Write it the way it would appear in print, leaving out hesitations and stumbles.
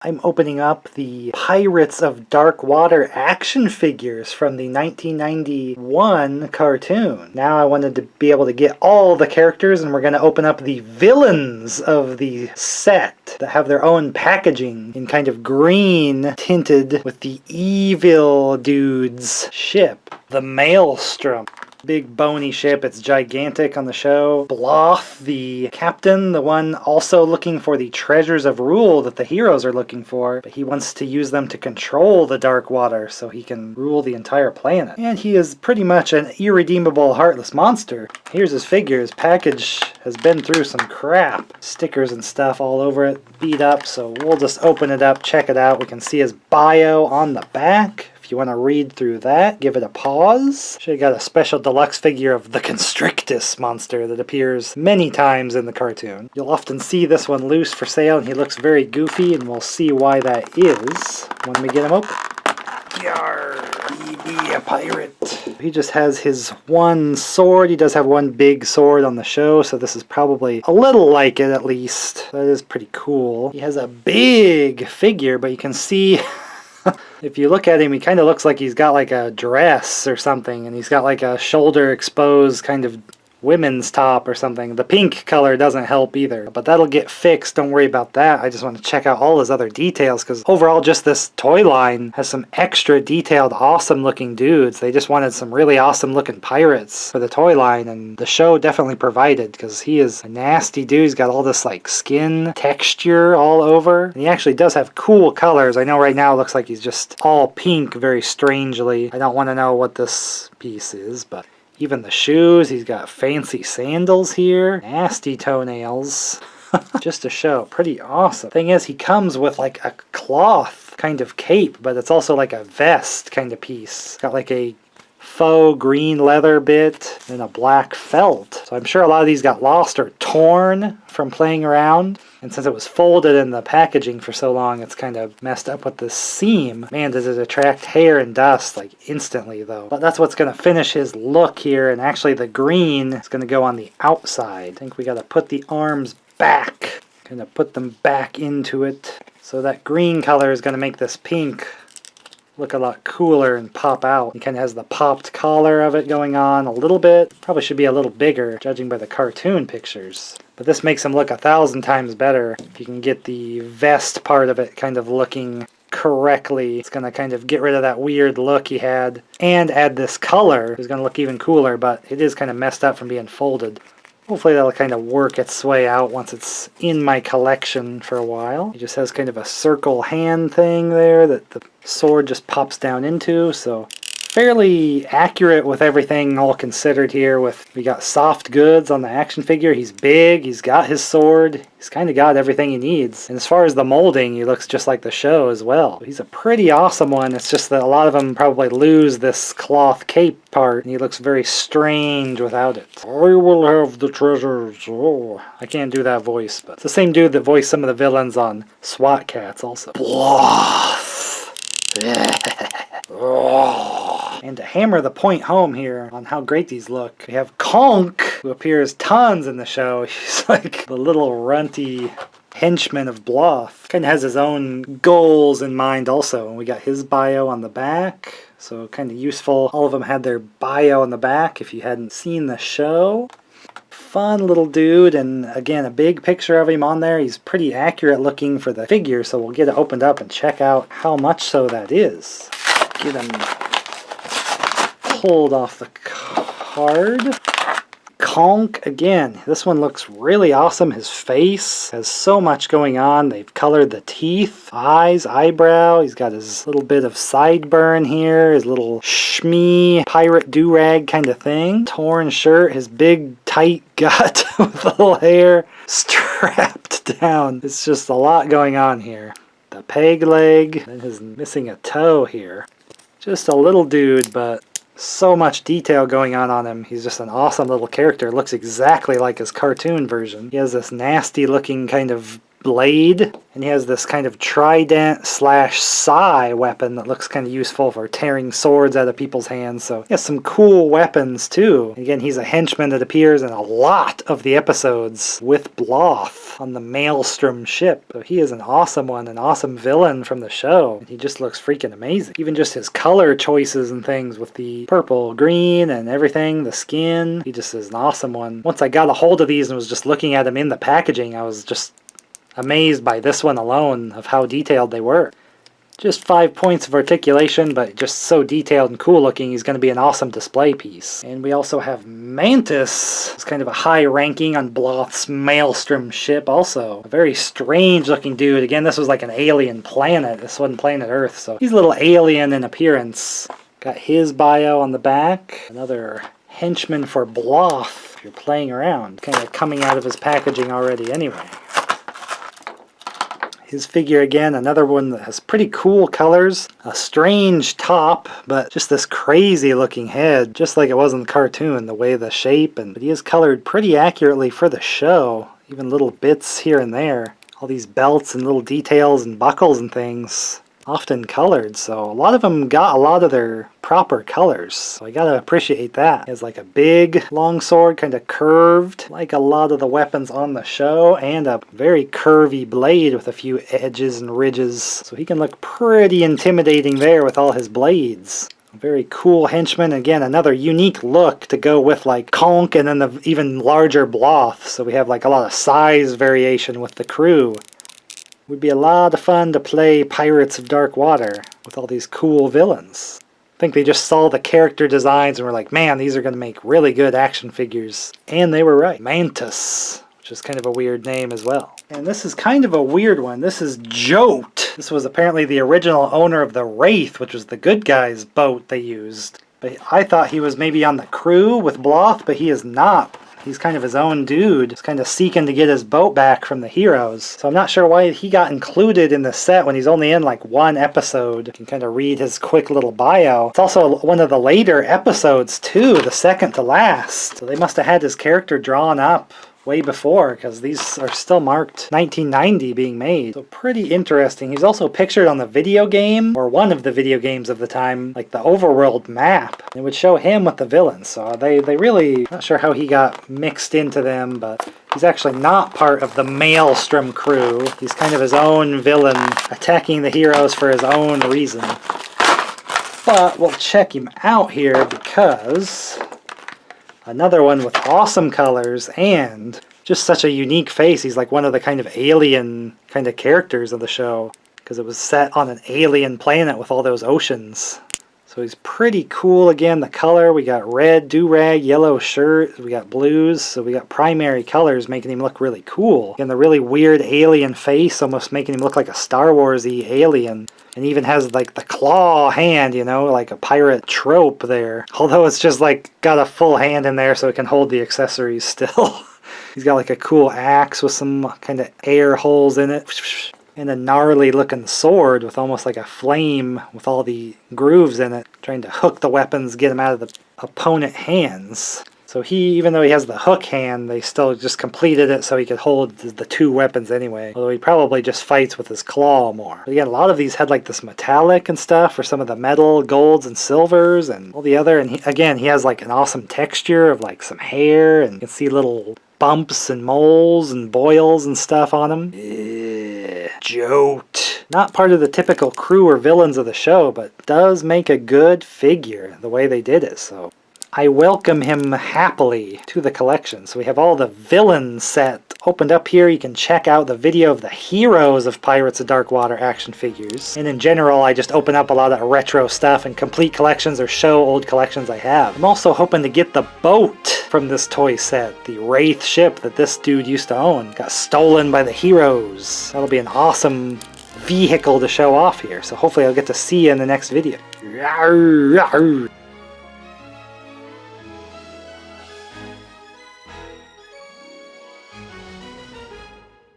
I'm opening up the Pirates of Dark Water action figures from the 1991 cartoon. Now I wanted to be able to get all the characters, and we're going to open up the villains of the set that have their own packaging in kind of green tinted with the evil dude's ship, the Maelstrom. Big bony ship, it's gigantic on the show. Bloth, the captain, the one also looking for the treasures of rule that the heroes are looking for, but he wants to use them to control the dark water so he can rule the entire planet. And he is pretty much an irredeemable, heartless monster. Here's his figure. His package has been through some crap. Stickers and stuff all over it, beat up, so we'll just open it up, check it out. We can see his bio on the back. If you want to read through that, give it a pause. Should have got a special deluxe figure of the Constrictus monster that appears many times in the cartoon. You'll often see this one loose for sale, and he looks very goofy, and we'll see why that is when we get him open. Yarr, he be a pirate. He just has his one sword. He does have one big sword on the show, so this is probably a little like it at least. That is pretty cool. He has a big figure, but you can see if you look at him, he kind of looks like he's got like a dress or something, and he's got like a shoulder exposed kind of women's top or something. The pink color doesn't help either, but that'll get fixed. Don't worry about that. I just want to check out all his other details, because overall just this toy line has some extra detailed, awesome looking dudes. They just wanted some really awesome looking pirates for the toy line, and the show definitely provided, because he is a nasty dude. He's got all this like skin texture all over, and he actually does have cool colors. I know right now it looks like he's just all pink very strangely. I don't want to know what this piece is, but even the shoes, he's got fancy sandals here, nasty toenails. Just to show, pretty awesome. Thing is, he comes with like a cloth kind of cape, but it's also like a vest kind of piece. Got like a faux green leather bit and a black felt. So I'm sure a lot of these got lost or torn from playing around. And since it was folded in the packaging for so long, it's kind of messed up with the seam. Man, does it attract hair and dust like instantly though. But that's what's going to finish his look here. And actually the green is going to go on the outside. I think we got to put the arms back. Kind of put them back into it. So that green color is going to make this pink look a lot cooler and pop out. He kind of has the popped collar of it going on a little bit. Probably should be a little bigger, judging by the cartoon pictures. But this makes him look 1,000 times better. If you can get the vest part of it kind of looking correctly, it's going to kind of get rid of that weird look he had and add this color. It's going to look even cooler, but it is kind of messed up from being folded. Hopefully that'll kind of work its way out once it's in my collection for a while. He just has kind of a circle hand thing there that the sword just pops down into, so fairly accurate with everything all considered here. We got soft goods on the action figure. He's big, he's got his sword, he's kind of got everything he needs. And as far as the molding, he looks just like the show as well. He's a pretty awesome one. It's just that a lot of them probably lose this cloth cape part, and he looks very strange without it. I will have the treasures. Oh, I can't do that voice, but it's the same dude that voiced some of the villains on SWAT Cats also. Bloth. And to hammer the point home here on how great these look, we have Konk, who appears tons in the show. He's like the little runty henchman of Bloth. Kind of has his own goals in mind also. And we got his bio on the back, so kind of useful. All of them had their bio on the back if you hadn't seen the show. Fun little dude, and again a big picture of him on there. He's pretty accurate looking for the figure, so we'll get it opened up and check out how much so that is. Get him pulled off the card. Konk, again, this one looks really awesome. His face has so much going on. They've colored the teeth, eyes, eyebrow. He's got his little bit of sideburn here, his little shmee pirate do-rag kind of thing. Torn shirt, his big tight gut with a little hair strapped down. It's just a lot going on here. The peg leg, and he's missing a toe here. Just a little dude, but so much detail going on him. He's just an awesome little character. Looks exactly like his cartoon version. He has this nasty looking kind of blade, and he has this kind of trident slash sai weapon that looks kind of useful for tearing swords out of people's hands. So he has some cool weapons too. Again, he's a henchman that appears in a lot of the episodes with Bloth on the Maelstrom ship. So he is an awesome one, an awesome villain from the show. And he just looks freaking amazing. Even just his color choices and things with the purple, green, and everything, the skin. He just is an awesome one. Once I got a hold of these and was just looking at him in the packaging, I was just amazed by this one alone of how detailed they were. Just 5 points of articulation, but just so detailed and cool looking, he's going to be an awesome display piece. And we also have Mantus. It's kind of a high ranking on Bloth's Maelstrom ship also. A very strange looking dude. Again, this was like an alien planet. This wasn't planet Earth, so he's a little alien in appearance. Got his bio on the back. Another henchman for Bloth if you're playing around. Kind of coming out of his packaging already anyway. His figure again, another one that has pretty cool colors, a strange top, but just this crazy looking head, just like it was in the cartoon, the way the shape, but he is colored pretty accurately for the show, even little bits here and there. All these belts and little details and buckles and things, often colored, so a lot of them got a lot of their proper colors, so I gotta appreciate that. He has like a big long sword, kind of curved, like a lot of the weapons on the show, and a very curvy blade with a few edges and ridges, so he can look pretty intimidating there with all his blades. A very cool henchman. Again, another unique look to go with like Konk and then the even larger Bloth, so we have like a lot of size variation with the crew. Would be a lot of fun to play Pirates of Dark Water with all these cool villains. I think they just saw the character designs and were like, man, these are going to make really good action figures. And they were right. Mantus, which is kind of a weird name as well. And this is kind of a weird one. This is Joat. This was apparently the original owner of the Wraith, which was the good guy's boat they used. But I thought he was maybe on the crew with Bloth, but he is not. He's kind of his own dude. He's kind of seeking to get his boat back from the heroes. So I'm not sure why he got included in the set when he's only in like one episode. You can kind of read his quick little bio. It's also one of the later episodes too, the second to last. So they must have had his character drawn up way before, because these are still marked 1990 being made. So pretty interesting. He's also pictured on the video game, or one of the video games of the time, like the overworld map. It would show him with the villains, so they really, not sure how he got mixed into them, but he's actually not part of the Maelstrom crew. He's kind of his own villain, attacking the heroes for his own reason. But we'll check him out here because another one with awesome colors and just such a unique face. He's like one of the kind of alien kind of characters of the show, because it was set on an alien planet with all those oceans. So he's pretty cool. Again, the color, we got red do-rag, yellow shirt, we got blues, so we got primary colors making him look really cool. And the really weird alien face, almost making him look like a Star Wars-y alien. And even has like the claw hand, you know, like a pirate trope there. Although it's just like got a full hand in there so it can hold the accessories still. He's got like a cool axe with some kind of air holes in it. And a gnarly looking sword with almost like a flame with all the grooves in it. Trying to hook the weapons, get them out of the opponent hands. So he, even though he has the hook hand, they still just completed it so he could hold the two weapons anyway. Although he probably just fights with his claw more. But again, a lot of these had like this metallic and stuff for some of the metal, golds, and silvers, and all the other. And again, he has like an awesome texture of like some hair, and you can see little bumps and moles and boils and stuff on him. Joat. Not part of the typical crew or villains of the show, but does make a good figure the way they did it, so I welcome him happily to the collection. So we have all the villain set opened up here. You can check out the video of the heroes of Pirates of Dark Water action figures. And in general, I just open up a lot of retro stuff and complete collections or show old collections I have. I'm also hoping to get the boat from this toy set, the Wraith ship that this dude used to own. Got stolen by the heroes. That'll be an awesome vehicle to show off here. So hopefully I'll get to see you in the next video.